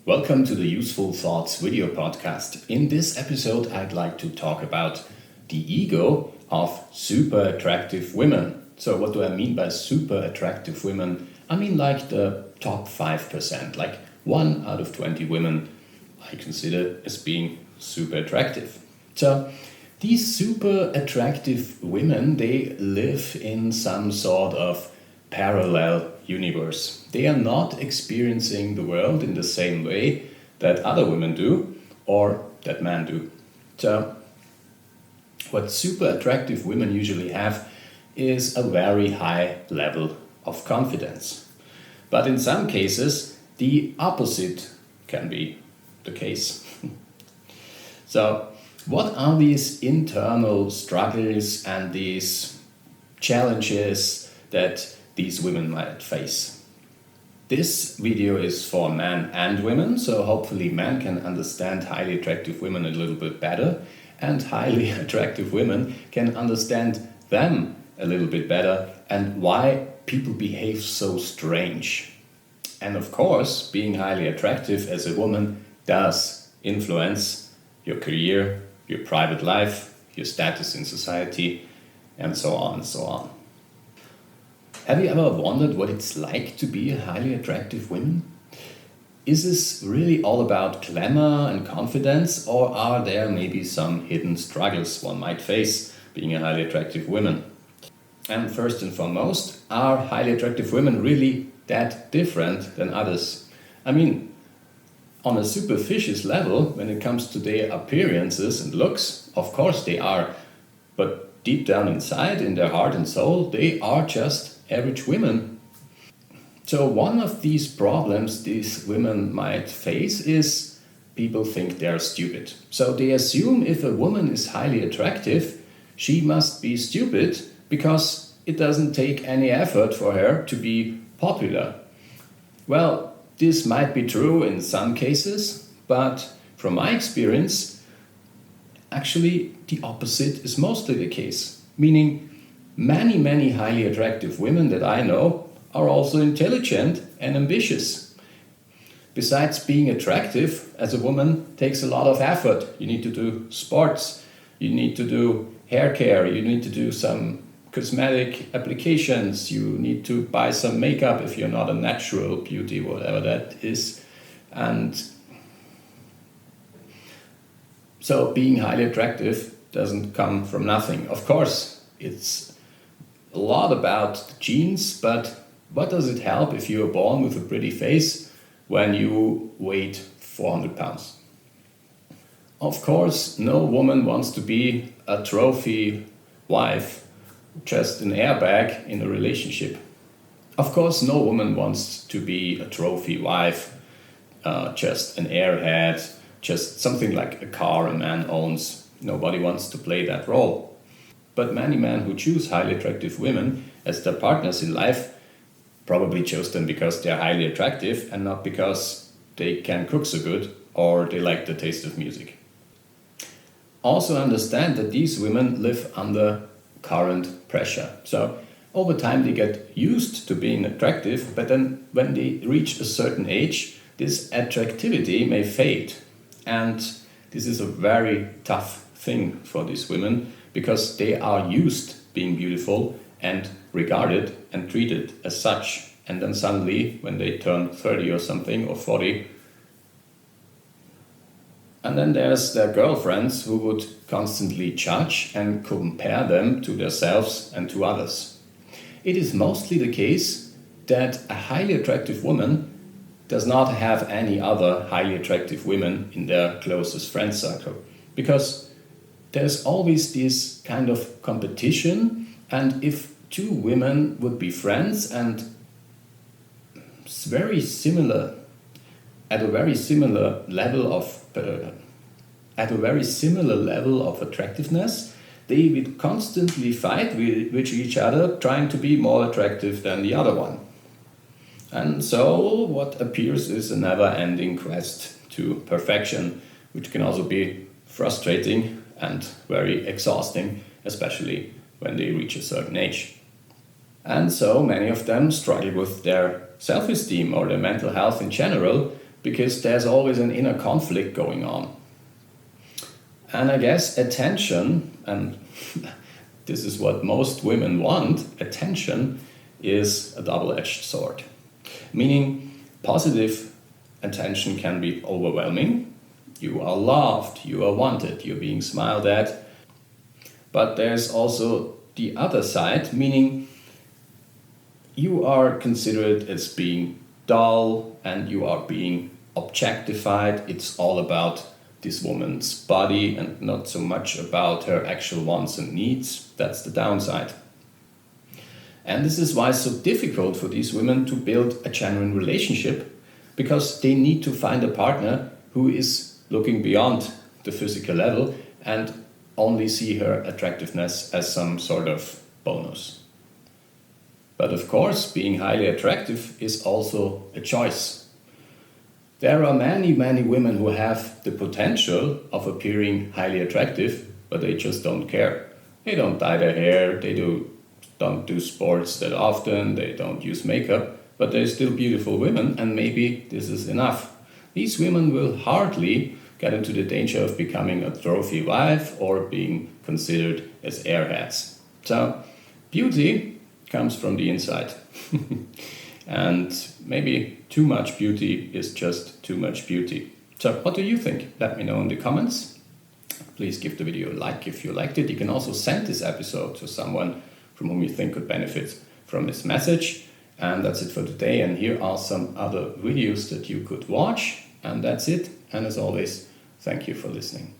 Welcome to the Useful Thoughts video podcast. In this episode, I'd like to talk about the ego of super attractive women. So what do I mean by super attractive women? I mean like the top 5%, like 1 out of 20 women I consider as being super attractive. So these super attractive women, they live in some sort of parallel universe. They are not experiencing the world in the same way that other women do or that men do. So what super attractive women usually have is a very high level of confidence. But in some cases, the opposite can be the case. So what are these internal struggles and these challenges that these women might face? This video is for men and women, so hopefully men can understand highly attractive women a little bit better, and highly attractive women can understand them a little bit better and why people behave so strange. And of course, being highly attractive as a woman does influence your career, your private life, your status in society, and so on and so on. Have you ever wondered what it's like to be a highly attractive woman? Is this really all about glamour and confidence, or are there maybe some hidden struggles one might face being a highly attractive woman? And first and foremost, are highly attractive women really that different than others? I mean, on a superficial level, when it comes to their appearances and looks, of course they are, but deep down inside, in their heart and soul, they are just average women. So one of these problems these women might face is people think they're stupid. So they assume if a woman is highly attractive, she must be stupid because it doesn't take any effort for her to be popular. Well, this might be true in some cases, but from my experience, actually the opposite is mostly the case. Meaning, many highly attractive women that I know are also intelligent and ambitious. Besides being attractive as a woman takes a lot of effort. You need to do sports, you need to do hair care, you need to do some cosmetic applications, you need to buy some makeup if you're not a natural beauty, whatever that is. And so being highly attractive doesn't come from nothing. Of course, it's a lot about the genes, but what does it help if you are born with a pretty face when you weigh 400 pounds? Of course, no woman wants to be a trophy wife, just an airbag in a relationship. Of course, no woman wants to be a trophy wife, just an airhead, just something like a car a man owns. Nobody wants to play that role. But many men who choose highly attractive women as their partners in life probably chose them because they're highly attractive and not because they can cook so good or they like the taste of music. Also understand that these women live under current pressure. So over time they get used to being attractive, but then when they reach a certain age, this attractivity may fade. And this is a very tough thing for these women, because they are used being beautiful and regarded and treated as such. And then suddenly, when they turn 30 or something, or 40, and then there's their girlfriends who would constantly judge and compare them to themselves and to others. It is mostly the case that a highly attractive woman does not have any other highly attractive women in their closest friend circle, because there's always this kind of competition, and if two women would be friends and very similar, at a very similar level of attractiveness, they would constantly fight with each other, trying to be more attractive than the other one. And so what appears is a never-ending quest to perfection, which can also be frustrating and very exhausting, especially when they reach a certain age. And so many of them struggle with their self-esteem or their mental health in general because there's always an inner conflict going on. And I guess attention, and this is what most women want, attention is a double-edged sword. Meaning positive attention can be overwhelming. You are loved, you are wanted, you're being smiled at. But there's also the other side, meaning you are considered as being dull and you are being objectified. It's all about this woman's body and not so much about her actual wants and needs. That's the downside. And this is why it's so difficult for these women to build a genuine relationship, because they need to find a partner who is looking beyond the physical level and only see her attractiveness as some sort of bonus. But of course, being highly attractive is also a choice. There are many women who have the potential of appearing highly attractive, but they just don't care. They don't dye their hair, they don't do sports that often, they don't use makeup, but they're still beautiful women, and maybe this is enough. These women will hardly get into the danger of becoming a trophy wife or being considered as airheads. So beauty comes from the inside. And maybe too much beauty is just too much beauty. So what do you think? Let me know in the comments. Please give the video a like if you liked it. You can also send this episode to someone from whom you think could benefit from this message. And that's it for today. And here are some other videos that you could watch. And that's it. And as always, thank you for listening.